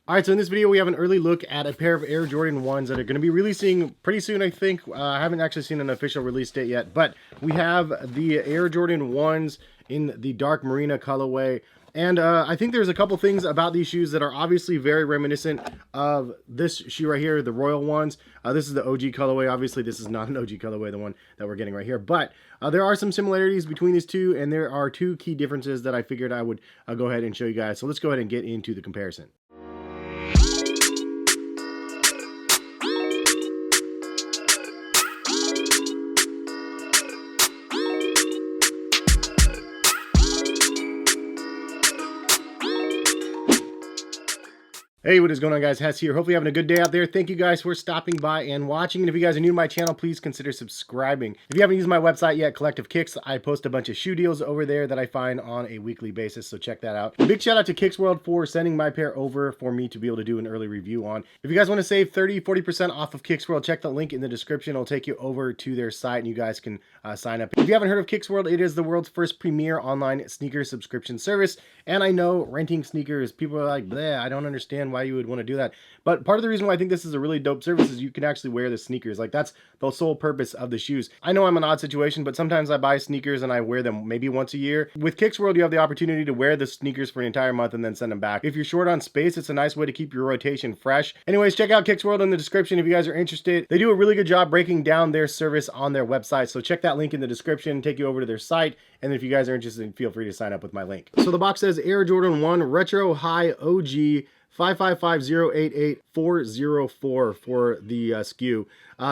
All right, so in this video, we have an early look at a pair of Air Jordan 1s that are going to be releasing pretty soon, I think. I haven't actually seen an official release date yet, but we have the Air Jordan 1s in the dark Marina colorway. And I think there's a couple things about these shoes that are obviously very reminiscent of this shoe right here, the Royal ones. This is the OG colorway. Obviously, this is not an OG colorway, the one that we're getting right here. But there are some similarities between these two, and there are two key differences that I figured I would go ahead and show you guys. So let's go ahead and get into the comparison. Hey, what is going on, guys? Hes here. Hopefully you're having a good day out there. Thank you guys for stopping by and watching. And if you guys are new to my channel, please consider subscribing. If you haven't used my website yet, Collective Kicks, I post a bunch of shoe deals over there that I find on a weekly basis, so check that out. Big shout out to Kicks World for sending my pair over for me to be able to do an early review on. If you guys want to save 30-40% off of Kicks World, check the link in the description. It'll take you over to their site and you guys can sign up. If you haven't heard of Kicks World, it is the world's first premier online sneaker subscription service. And I know renting sneakers, people are like, bleh, I don't understand why you would want to do that. But part of the reason why I think this is a really dope service is you can actually wear the sneakers. Like, that's the sole purpose of the shoes. I know I'm an odd situation, but sometimes I buy sneakers and I wear them maybe once a year. With Kicks World, you have the opportunity to wear the sneakers for an entire month and then send them back. If you're short on space, it's a nice way to keep your rotation fresh. Anyways, check out Kicks World in the description if you guys are interested. They do a really good job breaking down their service on their website. So check that link in the description, take you over to their site. And if you guys are interested, feel free to sign up with my link. So the box says Air Jordan 1 Retro High OG 555088404 for the SKU.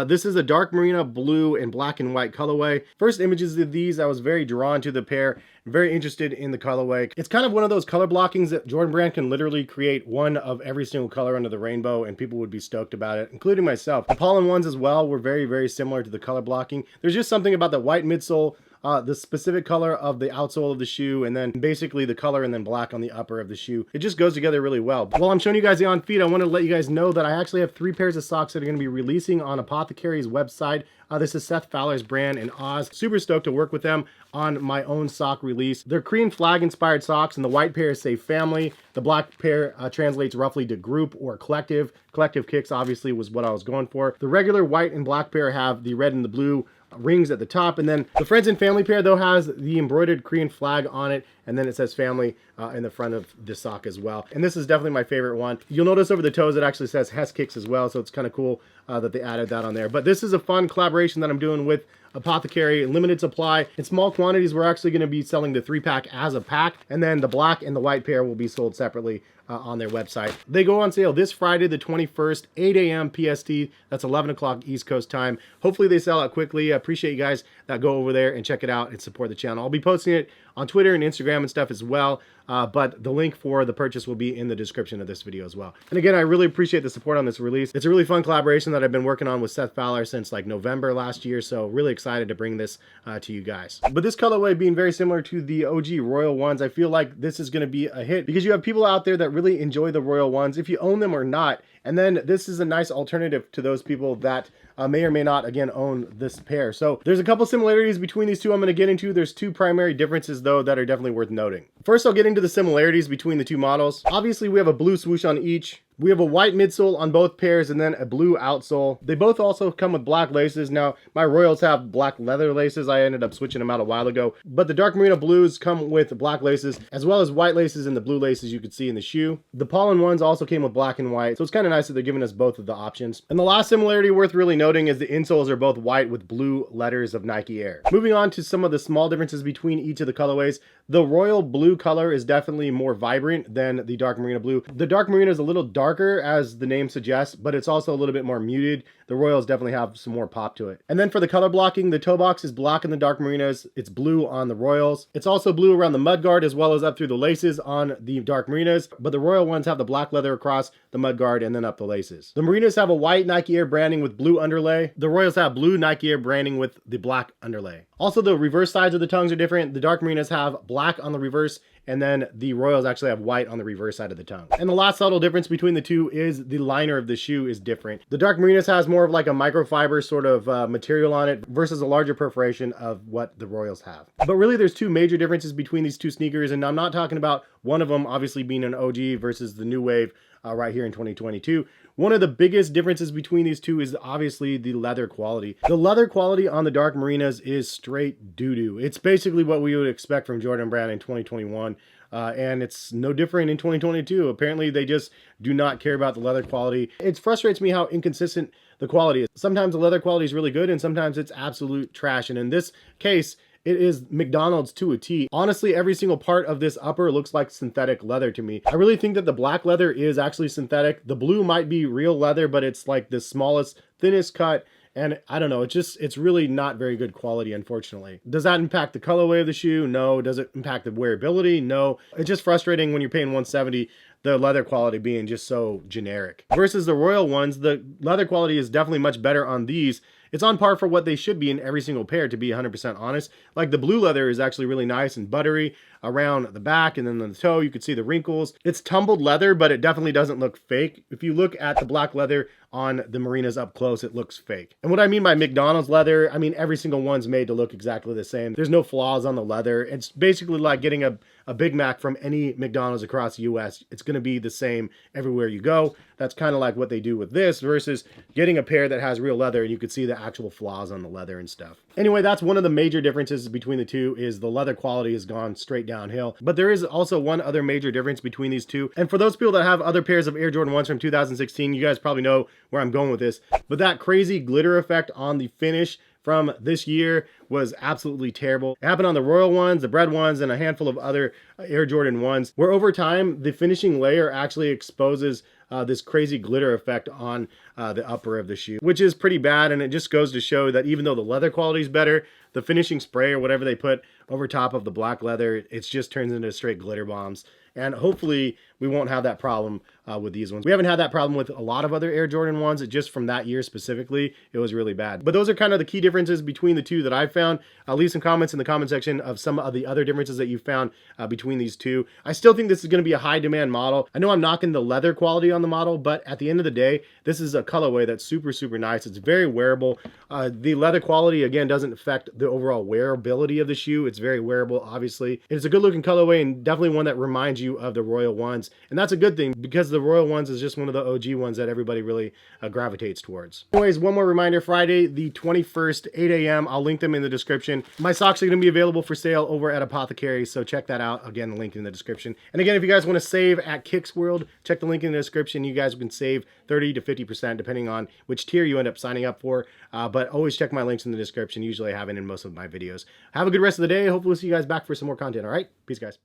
This is a dark Marina blue and black and white colorway. First images of these, I was very drawn to the pair, very interested in the colorway. It's kind of one of those color blockings that Jordan Brand can literally create one of every single color under the rainbow and people would be stoked about it, including myself. The pollen ones as well were very, very similar to the color blocking. There's just something about the white midsole, the specific color of the outsole of the shoe, and then basically the color and then black on the upper of the shoe. It just goes together really well. While I'm showing you guys the on feet, I want to let you guys know that I actually have 3 pairs of socks that are going to be releasing on Apothecary's website. This is Seth Fowler's brand in Oz. Super stoked to work with them on my own sock release. They're Korean flag inspired socks, and the white pair say family. The black pair translates roughly to group or collective. Collective Kicks obviously was what I was going for. The regular white and black pair have the red and the blue rings at the top, and then the Friends and Family pair though has the embroidered Korean flag on it, and then it says family in the front of the sock as well. And this is definitely my favorite one. You'll notice over the toes it actually says heskicks as well, so it's kind of cool that they added that on there. But this is a fun collaboration that I'm doing with Apothecary, limited supply. In small quantities, we're actually going to be selling the 3-pack as a pack, and then the black and the white pair will be sold separately on their website. They go on sale this Friday, the 21st, 8 a.m. PST. That's 11 o'clock East Coast time. Hopefully they sell out quickly. I appreciate you guys that go over there and check it out and support the channel. I'll be posting it on Twitter and Instagram and stuff as well. But the link for the purchase will be in the description of this video as well. And again, I really appreciate the support on this release. It's a really fun collaboration that I've been working on with Seth Fowler since like November last year. So really excited to bring this to you guys. But this colorway being very similar to the OG Royal ones, I feel like this is going to be a hit because you have people out there that really enjoy the Royal ones, if you own them or not. And then this is a nice alternative to those people that may or may not, again, own this pair. So there's a couple similarities between these two I'm going to get into. There's 2 primary differences, though, that are definitely worth noting. First, I'll get into the similarities between the 2 models. Obviously, we have a blue swoosh on each. We have a white midsole on both pairs and then a blue outsole. They both also come with black laces. Now, my Royals have black leather laces. I ended up switching them out a while ago. But the dark Marina blues come with black laces as well as white laces and the blue laces you could see in the shoe. The pollen ones also came with black and white. So it's kind of nice that they're giving us both of the options. And the last similarity worth really noting is the insoles are both white with blue letters of Nike Air. Moving on to some of the small differences between each of the colorways. The royal blue color is definitely more vibrant than the dark Marina blue. The dark Marina is a little darker, as the name suggests, but it's also a little bit more muted. The Royals definitely have some more pop to it. And then for the color blocking, the toe box is black in the dark Marinas. It's blue on the Royals. It's also blue around the mudguard as well as up through the laces on the dark Marinas, but the Royal ones have the black leather across the mudguard and then up the laces. The Marinas have a white Nike Air branding with blue underlay. The Royals have blue Nike Air branding with the black underlay. Also, the reverse sides of the tongues are different. The dark Marinas have black on the reverse, and then the Royals actually have white on the reverse side of the tongue. And the last subtle difference between the two is the liner of the shoe is different. The dark Marinas has more of like a microfiber sort of material on it versus a larger perforation of what the Royals have. But really there's 2 major differences between these 2 sneakers, and I'm not talking about one of them obviously being an OG versus the new wave right here in 2022. One of the biggest differences between these two is obviously the leather quality. The leather quality on the Dark Marinas is straight doo-doo. It's basically what we would expect from Jordan Brand in 2021. And it's no different in 2022. Apparently, they just do not care about the leather quality. It frustrates me how inconsistent the quality is. Sometimes the leather quality is really good, and sometimes it's absolute trash. And in this case, it is McDonald's to a T. Honestly, every single part of this upper looks like synthetic leather to me. I really think that the black leather is actually synthetic. The blue might be real leather, but it's like the smallest, thinnest cut. And I don't know, it's really not very good quality, unfortunately. Does that impact the colorway of the shoe? No. Does it impact the wearability? No. It's just frustrating when you're paying $170, the leather quality being just so generic. Versus the Royal ones, the leather quality is definitely much better on these. It's on par for what they should be in every single pair, to be 100% honest. Like the blue leather is actually really nice and buttery around the back, and then on the toe you can see the wrinkles. It's tumbled leather, but it definitely doesn't look fake. If you look at the black leather on the Marinas up close, it looks fake. And what I mean by McDonald's leather, I mean every single one's made to look exactly the same. There's no flaws on the leather. It's basically like getting a Big Mac from any McDonald's across the US. It's going to be the same everywhere you go. That's kind of like what they do with this versus getting a pair that has real leather and you could see the actual flaws on the leather and stuff. Anyway, that's one of the major differences between the two, is the leather quality has gone straight downhill. But there is also one other major difference between these two. And for those people that have other pairs of Air Jordan 1s from 2016, you guys probably know where I'm going with this. But that crazy glitter effect on the finish from this year was absolutely terrible. It happened on the Royal ones, the Bread ones, and a handful of other Air Jordan 1s, where over time, the finishing layer actually exposes this crazy glitter effect on the upper of the shoe, which is pretty bad. And it just goes to show that even though the leather quality is better, the finishing spray or whatever they put over top of the black leather, it just turns into straight glitter bombs. And hopefully we won't have that problem with these ones. We haven't had that problem with a lot of other Air Jordan 1s. Just from that year specifically, it was really bad. But those are kind of the key differences between the two that I've found. Leave some comments in the comment section of some of the other differences that you found between these two. I still think this is going to be a high demand model. I know I'm knocking the leather quality on the model, but at the end of the day, this is a colorway that's super, super nice. It's very wearable. The leather quality, again, doesn't affect the overall wearability of the shoe. It's very wearable, obviously. It's a good looking colorway and definitely one that reminds you of the Royal ones. And that's a good thing because the Royal ones is just one of the OG ones that everybody really gravitates towards. Anyways, one more reminder, Friday the 21st, 8 a.m. I'll link them in the description. My socks are going to be available for sale over at Apothecary, so check that out. Again, the link in the description. And again, if you guys want to save at Kicks World, check the link in the description. You guys can save 30 to 50% depending on which tier you end up signing up for. But always check my links in the description. Usually I have it in most of my videos. Have a good rest of the day. Hopefully we'll see you guys back for some more content. All right? Peace, guys.